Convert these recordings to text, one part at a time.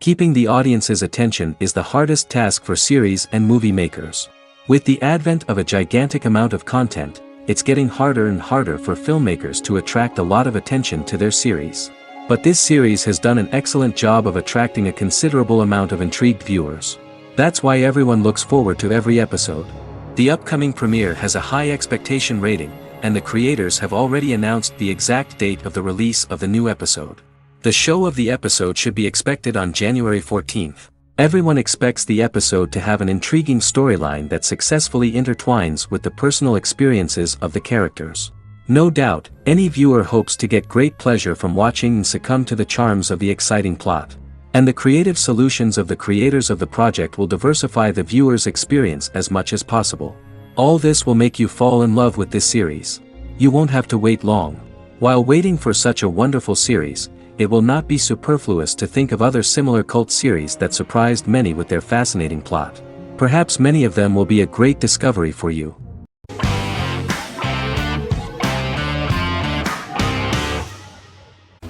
Keeping the audience's attention is the hardest task for series and movie makers. With the advent of a gigantic amount of content, it's getting harder and harder for filmmakers to attract a lot of attention to their series. But this series has done an excellent job of attracting a considerable amount of intrigued viewers. That's why everyone looks forward to every episode. The upcoming premiere has a high expectation rating, and the creators have already announced the exact date of the release of the new episode. The show of the episode should be expected on January 14th. Everyone expects the episode to have an intriguing storyline that successfully intertwines with the personal experiences of the characters. No doubt, any viewer hopes to get great pleasure from watching and succumb to the charms of the exciting plot. And the creative solutions of the creators of the project will diversify the viewer's experience as much as possible. All this will make you fall in love with this series. You won't have to wait long. While waiting for such a wonderful series, it will not be superfluous to think of other similar cult series that surprised many with their fascinating plot. Perhaps many of them will be a great discovery for you.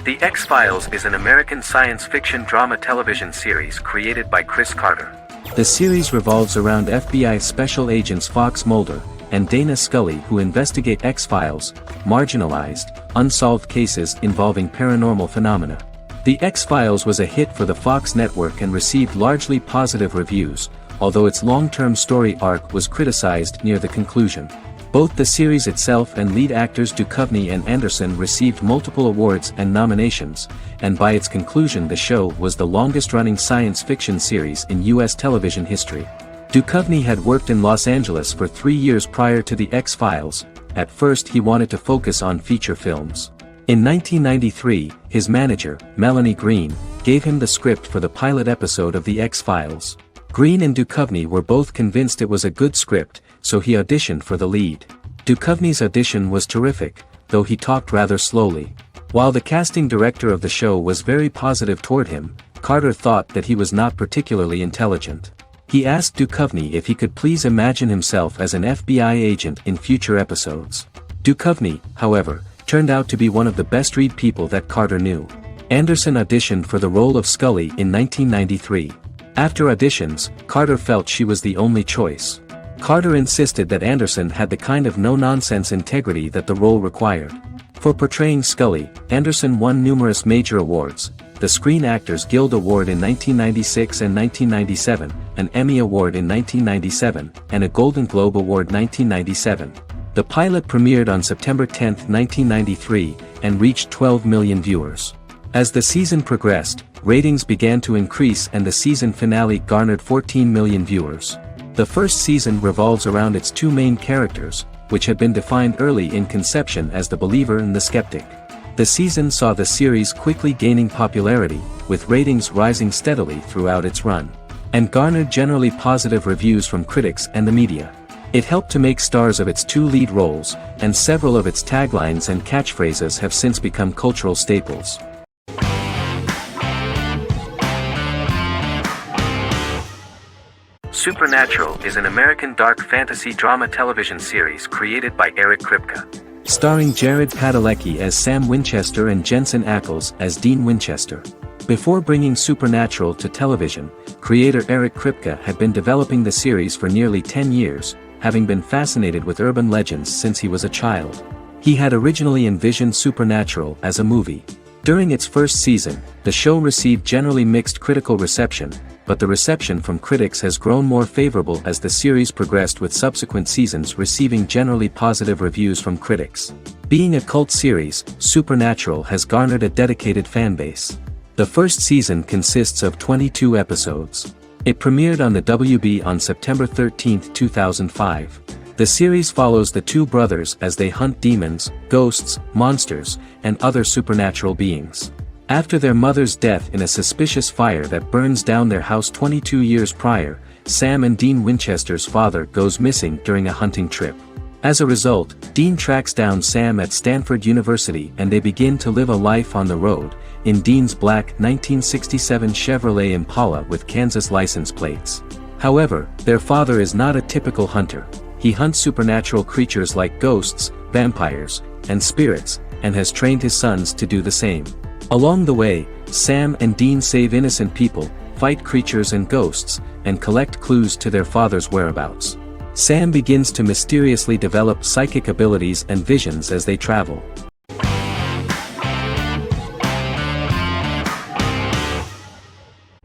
The X-Files is an American science fiction drama television series created by Chris Carter. The series revolves around FBI special agents Fox Mulder and Dana Scully who investigate X-Files, marginalized, unsolved cases involving paranormal phenomena. The X-Files was a hit for the Fox network and received largely positive reviews, although its long-term story arc was criticized near the conclusion. Both the series itself and lead actors Duchovny and Anderson received multiple awards and nominations, and by its conclusion the show was the longest-running science fiction series in U.S. television history. Duchovny had worked in Los Angeles for 3 years prior to The X-Files. At first he wanted to focus on feature films. In 1993, his manager, Melanie Green, gave him the script for the pilot episode of The X-Files. Green and Duchovny were both convinced it was a good script, so he auditioned for the lead. Duchovny's audition was terrific, though he talked rather slowly. While the casting director of the show was very positive toward him, Carter thought that he was not particularly intelligent. He asked Duchovny if he could please imagine himself as an FBI agent in future episodes. Duchovny, however, turned out to be one of the best-read people that Carter knew. Anderson auditioned for the role of Scully in 1993. After auditions, Carter felt she was the only choice. Carter insisted that Anderson had the kind of no-nonsense integrity that the role required. For portraying Scully, Anderson won numerous major awards, the Screen Actors Guild Award in 1996 and 1997, an Emmy Award in 1997, and a Golden Globe Award 1997. The pilot premiered on September 10, 1993, and reached 12 million viewers. As the season progressed, ratings began to increase and the season finale garnered 14 million viewers. The first season revolves around its two main characters, which had been defined early in conception as the believer and the skeptic. The season saw the series quickly gaining popularity, with ratings rising steadily throughout its run, and garnered generally positive reviews from critics and the media. It helped to make stars of its two lead roles, and several of its taglines and catchphrases have since become cultural staples. Supernatural is an American dark fantasy drama television series created by Eric Kripke. Starring Jared Padalecki as Sam Winchester and Jensen Ackles as Dean Winchester. Before bringing Supernatural to television, creator Eric Kripke had been developing the series for nearly 10 years, having been fascinated with urban legends since he was a child. He had originally envisioned Supernatural as a movie. During its first season, the show received generally mixed critical reception, but the reception from critics has grown more favorable as the series progressed, with subsequent seasons receiving generally positive reviews from critics. Being a cult series, Supernatural has garnered a dedicated fanbase. The first season consists of 22 episodes. It premiered on the WB on September 13, 2005. The series follows the two brothers as they hunt demons, ghosts, monsters, and other supernatural beings. After their mother's death in a suspicious fire that burns down their house 22 years prior, Sam and Dean Winchester's father goes missing during a hunting trip. As a result, Dean tracks down Sam at Stanford University and they begin to live a life on the road, in Dean's black 1967 Chevrolet Impala with Kansas license plates. However, their father is not a typical hunter. He hunts supernatural creatures like ghosts, vampires, and spirits, and has trained his sons to do the same. Along the way, Sam and Dean save innocent people, fight creatures and ghosts, and collect clues to their father's whereabouts. Sam begins to mysteriously develop psychic abilities and visions as they travel.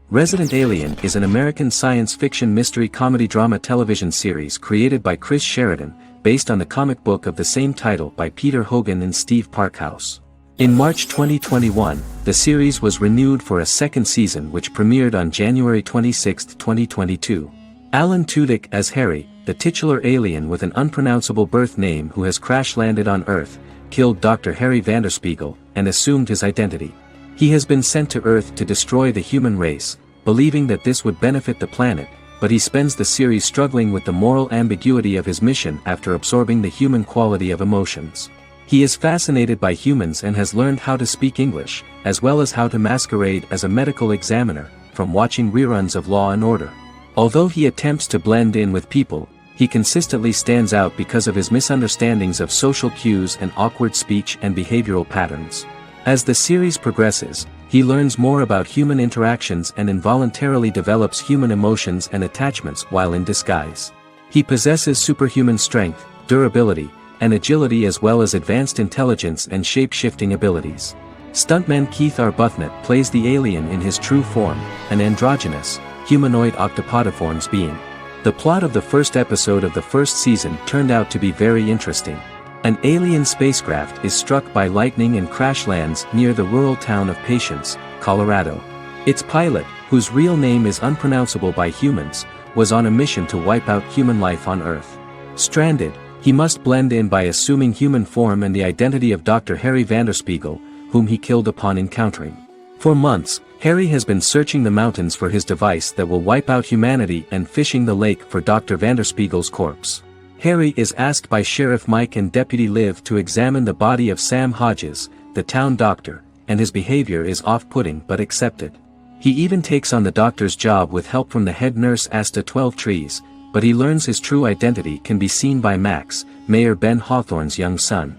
Resident Alien is an American science fiction mystery comedy drama television series created by Chris Sheridan, based on the comic book of the same title by Peter Hogan and Steve Parkhouse. In March 2021, the series was renewed for a second season which premiered on January 26, 2022. Alan Tudyk as Harry, the titular alien with an unpronounceable birth name who has crash-landed on Earth, killed Dr. Harry Vanderspiegel, and assumed his identity. He has been sent to Earth to destroy the human race, believing that this would benefit the planet, but he spends the series struggling with the moral ambiguity of his mission after absorbing the human quality of emotions. He is fascinated by humans and has learned how to speak English, as well as how to masquerade as a medical examiner, from watching reruns of Law and Order. Although he attempts to blend in with people, he consistently stands out because of his misunderstandings of social cues and awkward speech and behavioral patterns. As the series progresses, he learns more about human interactions and involuntarily develops human emotions and attachments while in disguise. He possesses superhuman strength, durability, and agility as well as advanced intelligence and shape-shifting abilities. Stuntman Keith Arbuthnot plays the alien in his true form, an androgynous, humanoid octopodiforms being. The plot of the first episode of the first season turned out to be very interesting. An alien spacecraft is struck by lightning and crash lands near the rural town of Patience, Colorado. Its pilot, whose real name is unpronounceable by humans, was on a mission to wipe out human life on Earth. Stranded, he must blend in by assuming human form and the identity of Dr. Harry Vanderspiegel, whom he killed upon encountering. For months, Harry has been searching the mountains for his device that will wipe out humanity and fishing the lake for Dr. Vanderspiegel's corpse. Harry is asked by Sheriff Mike and Deputy Liv to examine the body of Sam Hodges, the town doctor, and his behavior is off-putting but accepted. He even takes on the doctor's job with help from the head nurse Asta 12 Trees, but he learns his true identity can be seen by Max, Mayor Ben Hawthorne's young son.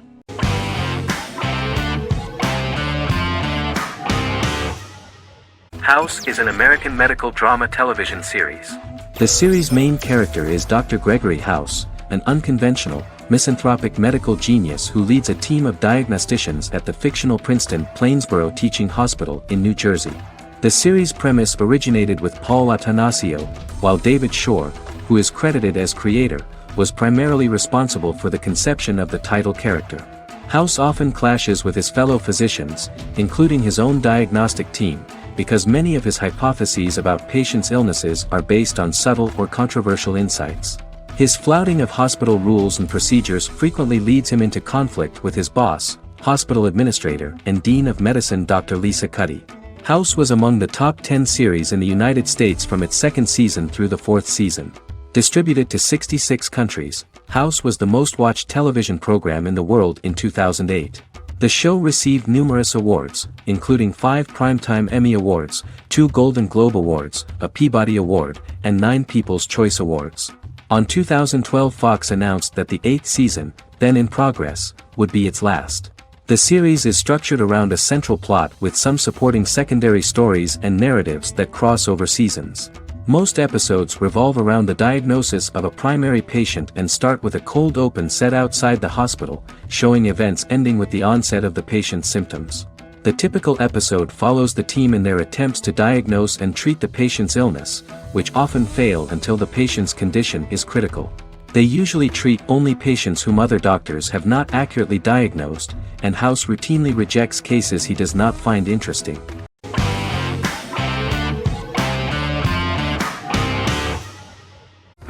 House is an American medical drama television series. The series' main character is Dr. Gregory House, an unconventional, misanthropic medical genius who leads a team of diagnosticians at the fictional Princeton Plainsboro Teaching Hospital in New Jersey. The series' premise originated with Paul Attanasio, while David Shore, who is credited as creator, was primarily responsible for the conception of the title character. House often clashes with his fellow physicians, including his own diagnostic team, because many of his hypotheses about patients' illnesses are based on subtle or controversial insights. His flouting of hospital rules and procedures frequently leads him into conflict with his boss, hospital administrator and dean of medicine Dr. Lisa Cuddy. House was among the top 10 series in the United States from its second season through the fourth season. Distributed to 66 countries, House was the most-watched television program in the world in 2008. The show received numerous awards, including 5 Primetime Emmy Awards, 2 Golden Globe Awards, a Peabody Award, and 9 People's Choice Awards. On 2012 Fox announced that the 8th season, then in progress, would be its last. The series is structured around a central plot with some supporting secondary stories and narratives that cross over seasons. Most episodes revolve around the diagnosis of a primary patient and start with a cold open set outside the hospital, showing events ending with the onset of the patient's symptoms. The typical episode follows the team in their attempts to diagnose and treat the patient's illness, which often fail until the patient's condition is critical. They usually treat only patients whom other doctors have not accurately diagnosed, and House routinely rejects cases he does not find interesting.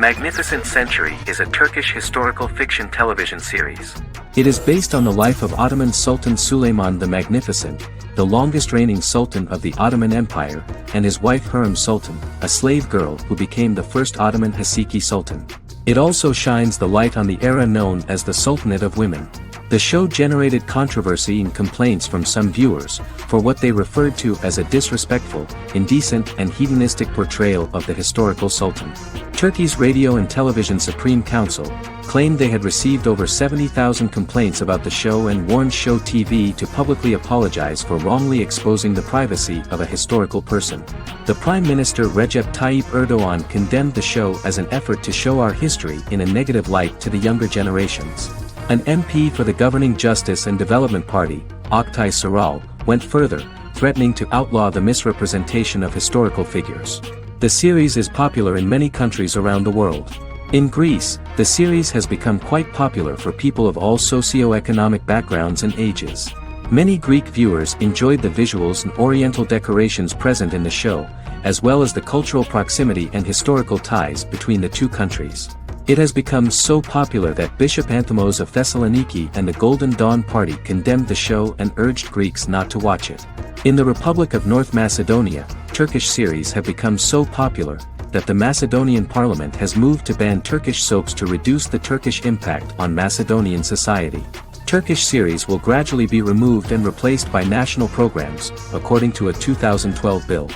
Magnificent Century is a Turkish historical fiction television series. It is based on the life of Ottoman Sultan Süleyman the Magnificent, the longest-reigning sultan of the Ottoman Empire, and his wife Hürrem Sultan, a slave girl who became the first Ottoman Haseki Sultan. It also shines the light on the era known as the Sultanate of Women. The show generated controversy and complaints from some viewers, for what they referred to as a disrespectful, indecent and hedonistic portrayal of the historical sultan. Turkey's Radio and Television Supreme Council claimed they had received over 70,000 complaints about the show and warned Show TV to publicly apologize for wrongly exposing the privacy of a historical person. The Prime Minister Recep Tayyip Erdogan condemned the show as an effort to show our history in a negative light to the younger generations. An MP for the governing Justice and Development Party, Oktay Saral, went further, threatening to outlaw the misrepresentation of historical figures. The series is popular in many countries around the world. In Greece, the series has become quite popular for people of all socio-economic backgrounds and ages. Many Greek viewers enjoyed the visuals and oriental decorations present in the show, as well as the cultural proximity and historical ties between the two countries. It has become so popular that Bishop Anthemos of Thessaloniki and the Golden Dawn Party condemned the show and urged Greeks not to watch it. In the Republic of North Macedonia, Turkish series have become so popular that the Macedonian parliament has moved to ban Turkish soaps to reduce the Turkish impact on Macedonian society. Turkish series will gradually be removed and replaced by national programs, according to a 2012 bill.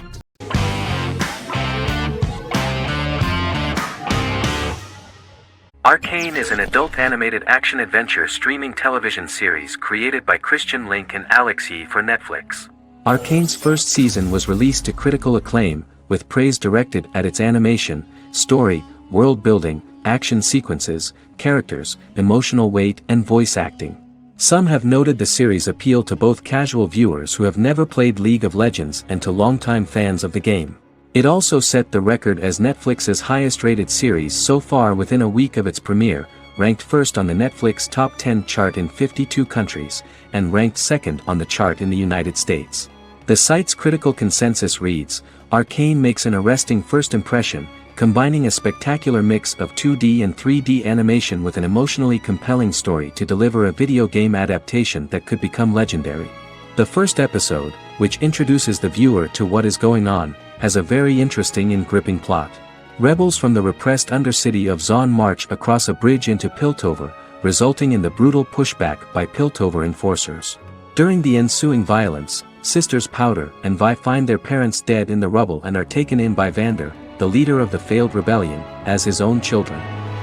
Arcane is an adult animated action-adventure streaming television series created by Christian Link and Alex Yee for Netflix. Arcane's first season was released to critical acclaim, with praise directed at its animation, story, world-building, action sequences, characters, emotional weight and voice acting. Some have noted the series' appeal to both casual viewers who have never played League of Legends and to longtime fans of the game. It also set the record as Netflix's highest-rated series so far within a week of its premiere, ranked first on the Netflix Top 10 chart in 52 countries, and ranked second on the chart in the United States. The site's critical consensus reads, "Arcane makes an arresting first impression, combining a spectacular mix of 2D and 3D animation with an emotionally compelling story to deliver a video game adaptation that could become legendary." The first episode, which introduces the viewer to what is going on, has a very interesting and gripping plot. Rebels from the repressed undercity of Zon march across a bridge into Piltover, resulting in the brutal pushback by Piltover enforcers. During the ensuing violence, sisters Powder and Vi find their parents dead in the rubble and are taken in by Vander, the leader of the failed rebellion, as his own children.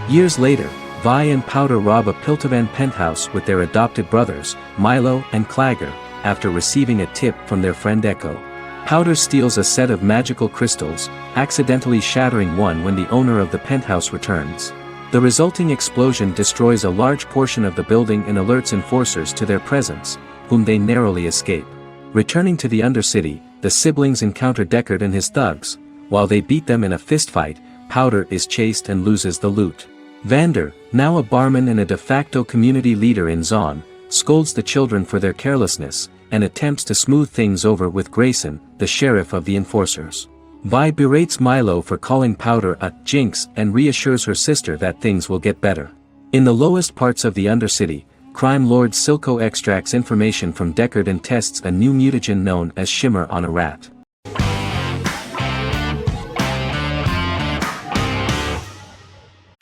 Years later, Vi and Powder rob a Piltovan penthouse with their adopted brothers, Milo and Clagger, after receiving a tip from their friend Echo. Powder steals a set of magical crystals, accidentally shattering one when the owner of the penthouse returns. The resulting explosion destroys a large portion of the building and alerts enforcers to their presence, whom they narrowly escape. Returning to the Undercity, the siblings encounter Deckard and his thugs. While they beat them in a fistfight, Powder is chased and loses the loot. Vander, now a barman and a de facto community leader in Zon, scolds the children for their carelessness, and attempts to smooth things over with Grayson, the sheriff of the enforcers. Vi berates Milo for calling Powder a jinx and reassures her sister that things will get better. In the lowest parts of the Undercity, crime lord Silco extracts information from Deckard and tests a new mutagen known as Shimmer on a rat.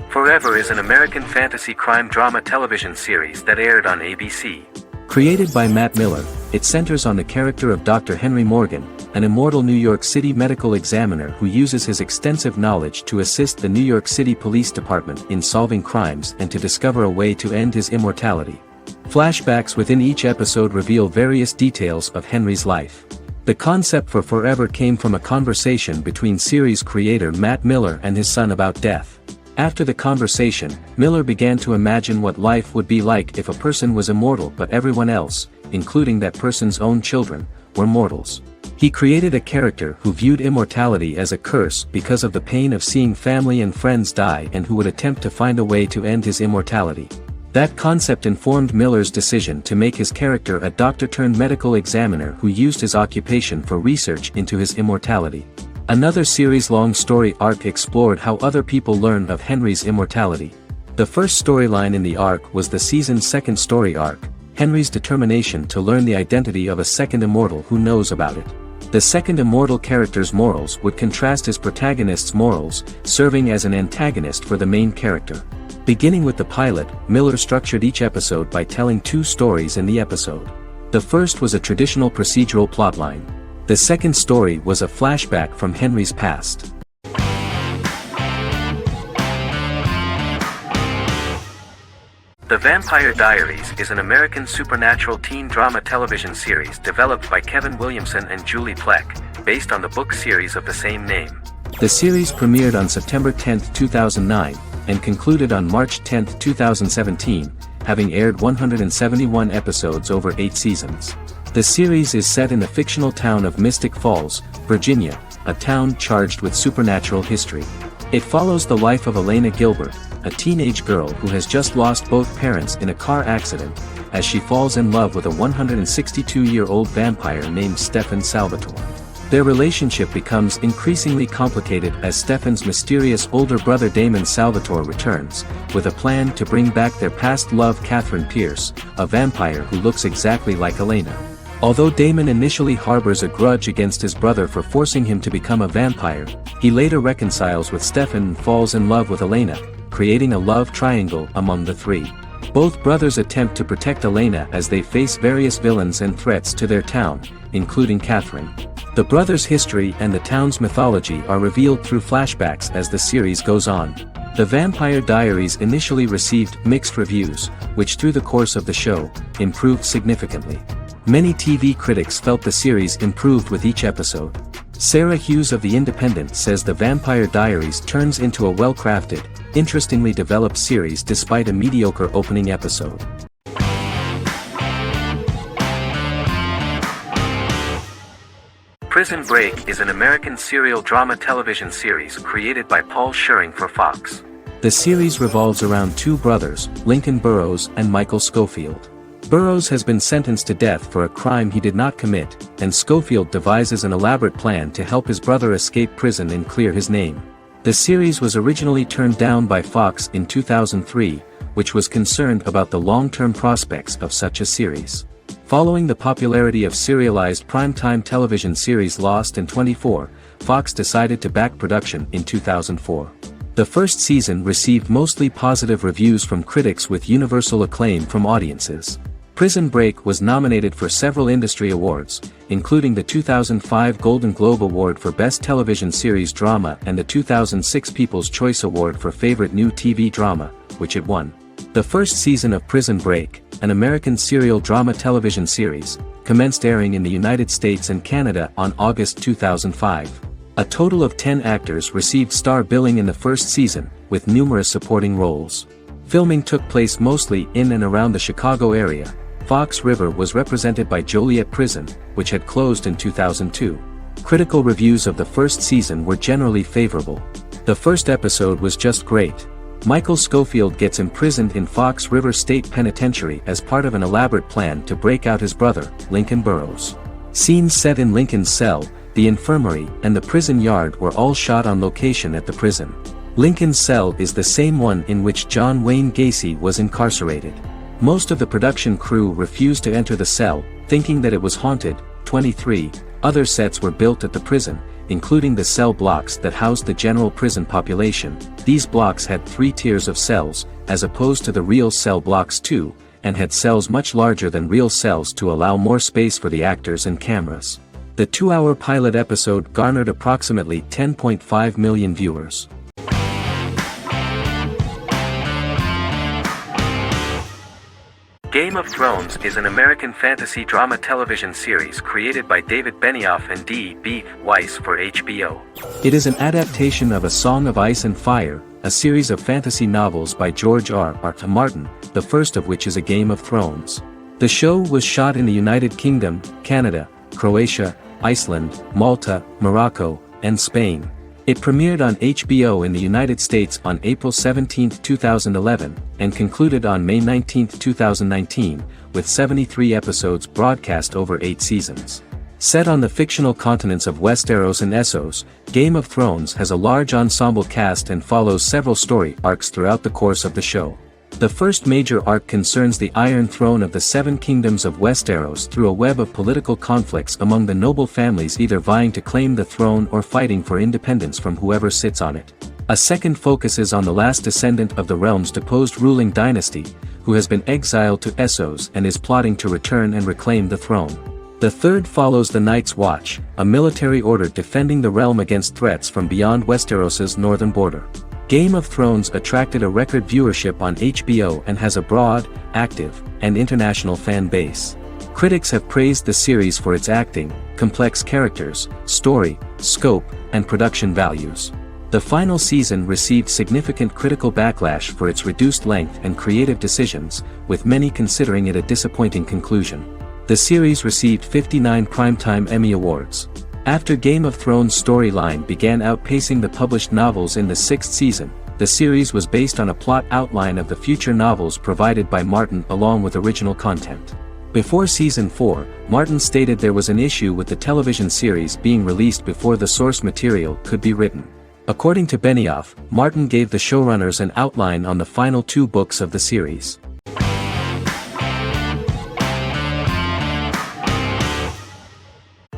Forever is an American fantasy crime drama television series that aired on ABC. Created by Matt Miller, it centers on the character of Dr. Henry Morgan, an immortal New York City medical examiner who uses his extensive knowledge to assist the New York City Police Department in solving crimes and to discover a way to end his immortality. Flashbacks within each episode reveal various details of Henry's life. The concept for Forever came from a conversation between series creator Matt Miller and his son about death. After the conversation, Miller began to imagine what life would be like if a person was immortal but everyone else, including that person's own children, were mortals. He created a character who viewed immortality as a curse because of the pain of seeing family and friends die and who would attempt to find a way to end his immortality. That concept informed Miller's decision to make his character a doctor-turned-medical examiner who used his occupation for research into his immortality. Another series-long story arc explored how other people learned of Henry's immortality. The first storyline in the arc was the season's second story arc, Henry's determination to learn the identity of a second immortal who knows about it. The second immortal character's morals would contrast his protagonist's morals, serving as an antagonist for the main character. Beginning with the pilot, Miller structured each episode by telling two stories in the episode. The first was a traditional procedural plotline. The second story was a flashback from Henry's past. The Vampire Diaries is an American supernatural teen drama television series developed by Kevin Williamson and Julie Plec, based on the book series of the same name. The series premiered on September 10, 2009, and concluded on March 10, 2017, having aired 171 episodes over 8 seasons. The series is set in the fictional town of Mystic Falls, Virginia, a town charged with supernatural history. It follows the life of Elena Gilbert, a teenage girl who has just lost both parents in a car accident, as she falls in love with a 162-year-old vampire named Stefan Salvatore. Their relationship becomes increasingly complicated as Stefan's mysterious older brother Damon Salvatore returns, with a plan to bring back their past love Catherine Pierce, a vampire who looks exactly like Elena. Although Damon initially harbors a grudge against his brother for forcing him to become a vampire, he later reconciles with Stefan and falls in love with Elena, creating a love triangle among the three. Both brothers attempt to protect Elena as they face various villains and threats to their town, including Catherine. The brothers' history and the town's mythology are revealed through flashbacks as the series goes on. The Vampire Diaries initially received mixed reviews, which through the course of the show, improved significantly. Many TV critics felt the series improved with each episode. Sarah Hughes of The Independent says The Vampire Diaries turns into a well-crafted, interestingly developed series despite a mediocre opening episode. Prison Break is an American serial drama television series created by Paul Scheuring for Fox. The series revolves around two brothers, Lincoln Burrows and Michael Schofield. Burrows has been sentenced to death for a crime he did not commit, and Schofield devises an elaborate plan to help his brother escape prison and clear his name. The series was originally turned down by Fox in 2003, which was concerned about the long-term prospects of such a series. Following the popularity of serialized primetime television series Lost and 24, Fox decided to back production in 2004. The first season received mostly positive reviews from critics with universal acclaim from audiences. Prison Break was nominated for several industry awards, including the 2005 Golden Globe Award for Best Television Series Drama and the 2006 People's Choice Award for Favorite New TV Drama, which it won. The first season of Prison Break, an American serial drama television series, commenced airing in the United States and Canada on August 2005. A total of 10 actors received star billing in the first season, with numerous supporting roles. Filming took place mostly in and around the Chicago area. Fox River was represented by Joliet Prison, which had closed in 2002. Critical reviews of the first season were generally favorable. The first episode was just great. Michael Schofield gets imprisoned in Fox River State Penitentiary as part of an elaborate plan to break out his brother, Lincoln Burrows. Scenes set in Lincoln's cell, the infirmary, and the prison yard were all shot on location at the prison. Lincoln's cell is the same one in which John Wayne Gacy was incarcerated. Most of the production crew refused to enter the cell, thinking that it was haunted. 23 other sets were built at the prison, including the cell blocks that housed the general prison population. These blocks had 3 tiers of cells, as opposed to the real cell blocks 2, and had cells much larger than real cells to allow more space for the actors and cameras. The 2-hour pilot episode garnered approximately 10.5 million viewers. Game of Thrones is an American fantasy drama television series created by David Benioff and D.B. Weiss for HBO. It is an adaptation of A Song of Ice and Fire, a series of fantasy novels by George R.R. Martin, the first of which is A Game of Thrones. The show was shot in the United Kingdom, Canada, Croatia, Iceland, Malta, Morocco, and Spain. It premiered on HBO in the United States on April 17, 2011, and concluded on May 19, 2019, with 73 episodes broadcast over 8 seasons. Set on the fictional continents of Westeros and Essos, Game of Thrones has a large ensemble cast and follows several story arcs throughout the course of the show. The first major arc concerns the Iron Throne of the Seven Kingdoms of Westeros through a web of political conflicts among the noble families either vying to claim the throne or fighting for independence from whoever sits on it. A second focuses on the last descendant of the realm's deposed ruling dynasty, who has been exiled to Essos and is plotting to return and reclaim the throne. The third follows the Night's Watch, a military order defending the realm against threats from beyond Westeros's northern border. Game of Thrones attracted a record viewership on HBO and has a broad, active, and international fan base. Critics have praised the series for its acting, complex characters, story, scope, and production values. The final season received significant critical backlash for its reduced length and creative decisions, with many considering it a disappointing conclusion. The series received 59 Primetime Emmy Awards. After Game of Thrones' storyline began outpacing the published novels in the sixth season, the series was based on a plot outline of the future novels provided by Martin along with original content. Before Season 4, Martin stated there was an issue with the television series being released before the source material could be written. According to Benioff, Martin gave the showrunners an outline on the final 2 books of the series.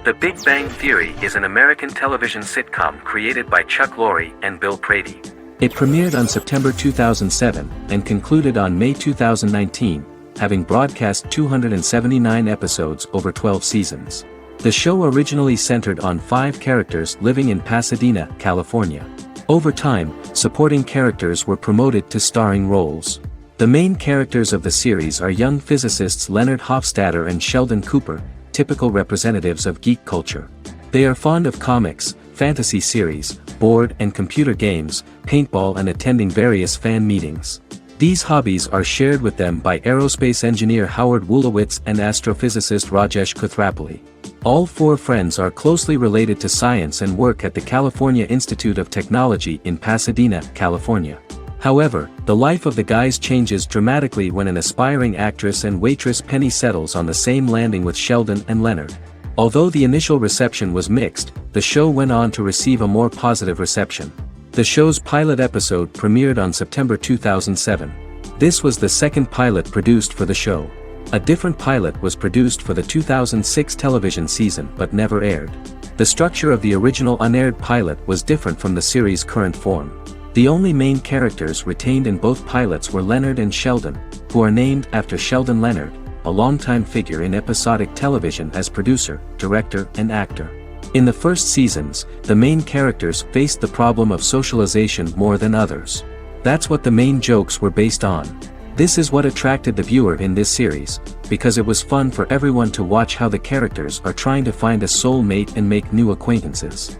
The Big Bang Theory is an American television sitcom created by Chuck Lorre and Bill Prady. It premiered on September 2007 and concluded on May 2019, having broadcast 279 episodes over 12 seasons. The show originally centered on 5 characters living in Pasadena, California. Over time, supporting characters were promoted to starring roles. The main characters of the series are young physicists Leonard Hofstadter and Sheldon Cooper, typical representatives of geek culture. They are fond of comics, fantasy series, board and computer games, paintball and attending various fan meetings. These hobbies are shared with them by aerospace engineer Howard Wolowitz and astrophysicist Rajesh Kuthrapalli. All 4 friends are closely related to science and work at the California Institute of Technology in Pasadena, California. However, the life of the guys changes dramatically when an aspiring actress and waitress Penny settles on the same landing with Sheldon and Leonard. Although the initial reception was mixed, the show went on to receive a more positive reception. The show's pilot episode premiered on September 2007. This was the second pilot produced for the show. A different pilot was produced for the 2006 television season but never aired. The structure of the original unaired pilot was different from the series' current form. The only main characters retained in both pilots were Leonard and Sheldon, who are named after Sheldon Leonard, a longtime figure in episodic television as producer, director, and actor. In the first seasons, the main characters faced the problem of socialization more than others. That's what the main jokes were based on. This is what attracted the viewer in this series, because it was fun for everyone to watch how the characters are trying to find a soul mate and make new acquaintances.